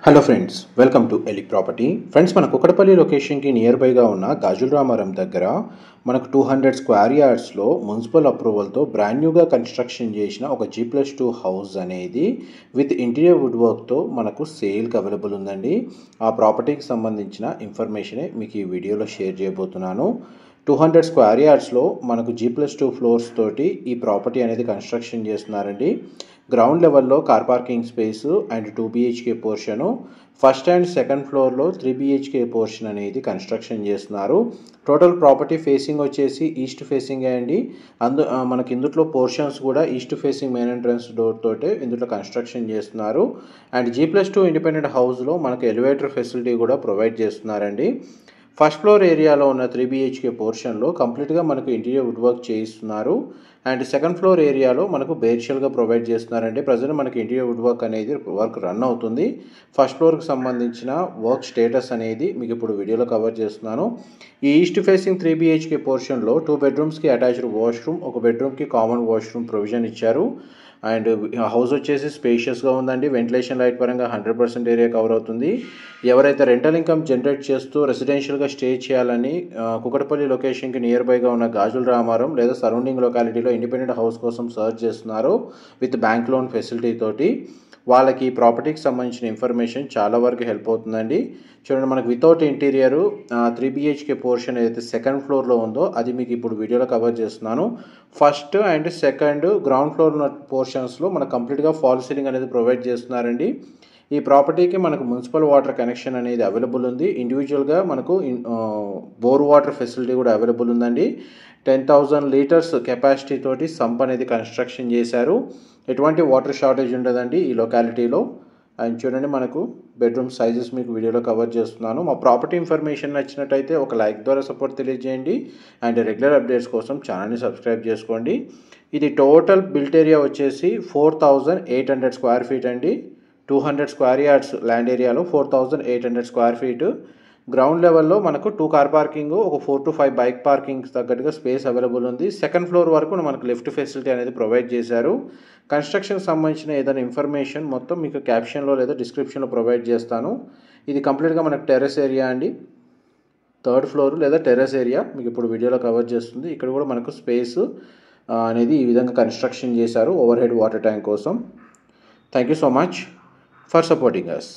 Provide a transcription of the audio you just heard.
Hello friends, welcome to ఎలి property. Friends, మన కుకటపల్లి లొకేషన్కి నియర్ బైగా ఉన్న గాజుల రామారం దగ్గర మనకు 200 స్క్వేర్ యార్డ్స్లో మున్సిపల్ అప్రూవల్తో బ్రాండ్ న్యూగా కన్స్ట్రక్షన్ చేసిన ఒక G+2 హౌస్ అనేది విత్ ఇంటీరియర్ వుడ్ వర్క్తో మనకు సేల్కి అవైలబుల్ ఉందండి. ఆ ప్రాపర్టీకి సంబంధించిన ఇన్ఫర్మేషనే మీకు ఈ వీడియోలో షేర్ చేయబోతున్నాను. 200 స్క్వేర్ యార్డ్స్లో మనకు G+2 ఫ్లోర్స్ తోటి ఈ ప్రాపర్టీ అనేది కన్స్ట్రక్షన్ చేస్తున్నారండి. గ్రౌండ్ లెవెల్లో car parking space and 2 BHK portion, first and second ఫ్లోర్లో 3 BHK పోర్షన్ అనేది కన్స్ట్రక్షన్ చేస్తున్నారు. టోటల్ ప్రాపర్టీ ఫేసింగ్ వచ్చేసి ఈస్ట్ ఫేసింగే అండి. మనకి ఇందులో పోర్షన్స్ కూడా east facing main entrance door తోటే ఇందులో కన్స్ట్రక్షన్ చేస్తున్నారు. అండ్ G+2 ఇండిపెండెంట్ హౌస్లో మనకు ఎలివేటర్ ఫెసిలిటీ కూడా ప్రొవైడ్ చేస్తున్నారండి. ఫస్ట్ ఫ్లోర్ ఏరియాలో ఉన్న 3 BHK పోర్షన్లో కంప్లీట్గా మనకు ఇంటీరియర్ వుడ్ వర్క్ చేయిస్తున్నారు. అండ్ సెకండ్ ఫ్లోర్ ఏరియాలో మనకు బేర్షియల్గా ప్రొవైడ్ చేస్తున్నారండి. ప్రజెంట్ మనకి ఇంటీరియర్ వుడ్ వర్క్ అనేది వర్క్ రన్ అవుతుంది. ఫస్ట్ ఫ్లోర్కి సంబంధించిన వర్క్ స్టేటస్ అనేది మీకు ఇప్పుడు వీడియోలో కవర్ చేస్తున్నాను. ఈ ఈస్ట్ ఫేసింగ్ 3 BHK పోర్షన్లో 2 బెడ్రూమ్స్కి అటాచ్డ్ వాష్రూమ్, ఒక బెడ్రూమ్కి కామన్ వాష్రూమ్ ప్రొవిజన్ ఇచ్చారు. అండ్ హౌస్ వచ్చేసి స్పేషియస్గా ఉందండి. వెంటిలేషన్ లైట్ పరంగా 100% ఏరియా కవర్ అవుతుంది. ఎవరైతే రెంటల్ ఇన్కమ్ జనరేట్ చేస్తూ రెసిడెన్షియల్గా స్టే చేయాలని కుకటపల్లి లొకేషన్కి నియర్ బైగా ఉన్న గాజుల రామారం లేదా సరౌండింగ్ లొకాలిటీలో ఇండిపెండెంట్ హౌస్ కోసం సర్చ్ చేస్తున్నారు విత్ బ్యాంక్ లోన్ ఫెసిలిటీ తోటి, వాళ్ళకి ఈ ప్రాపర్టీకి సంబంధించిన ఇన్ఫర్మేషన్ చాలా వరకు హెల్ప్ అవుతుందండి. చూడండి, మనకు వితౌట్ ఇంటీరియరు 3 BHK పోర్షన్ ఏదైతే సెకండ్ ఫ్లోర్లో ఉందో అది మీకు ఇప్పుడు వీడియోలో కవర్ చేస్తున్నాను. First and second ground floor ఉన్న పోర్షన్స్లో మనకు కంప్లీట్గా ఫాల్ సీలింగ్ అనేది ప్రొవైడ్ చేస్తున్నారండి. ఈ ప్రాపర్టీకి మనకు మున్సిపల్ వాటర్ కనెక్షన్ అనేది అవైలబుల్ ఉంది. ఇండివిజువల్గా మనకు బోర్ వాటర్ ఫెసిలిటీ కూడా అవైలబుల్ ఉందండి. 10,000 లీటర్స్ కెపాసిటీ తోటి సంప్ అనేది కన్స్ట్రక్షన్ చేశారు. ఎటువంటి వాటర్ షార్టేజ్ ఉండదండి ఈ లొకాలిటీలో. అండ్ చూడండి, మనకు బెడ్రూమ్ సైజెస్ మీకు వీడియోలో కవర్ చేస్తున్నాను. మా ప్రాపర్టీ ఇన్ఫర్మేషన్ నచ్చినట్టయితే ఒక లైక్ ద్వారా సపోర్ట్ తెలియజేయండి. అండ్ రెగ్యులర్ అప్డేట్స్ కోసం ఛానల్ని సబ్స్క్రైబ్ చేసుకోండి. ఇది టోటల్ బిల్ట్ ఏరియా వచ్చేసి 4,800 స్క్వేర్ ఫీట్ అండి. 200 స్క్వేర్ యార్డ్స్ ల్యాండ్ ఏరియాలో 4,800 స్క్వేర్ ఫీట్. గ్రౌండ్ లెవెల్లో మనకు 2 కార్ పార్కింగ్, ఒక 4 to 5 బైక్ పార్కింగ్ తగ్గట్టుగా స్పేస్ అవైలబుల్ ఉంది. సెకండ్ ఫ్లోర్ వరకు మనకు లిఫ్ట్ ఫెసిలిటీ అనేది ప్రొవైడ్ చేశారు. కన్స్ట్రక్షన్ సంబంధించిన ఏదైనా ఇన్ఫర్మేషన్ మొత్తం మీకు క్యాప్షన్లో లేదా డిస్క్రిప్షన్లో ప్రొవైడ్ చేస్తాను. ఇది కంప్లీట్గా మనకు టెర్రస్ ఏరియా అండి. థర్డ్ ఫ్లోర్ లేదా టెర్రస్ ఏరియా మీకు ఇప్పుడు వీడియోలో కవర్ చేస్తుంది. ఇక్కడ కూడా మనకు స్పేస్ అనేది ఈ విధంగా కన్స్ట్రక్షన్ చేశారు ఓవర్ హెడ్ వాటర్ ట్యాంక్ కోసం. Thank you so much for supporting us.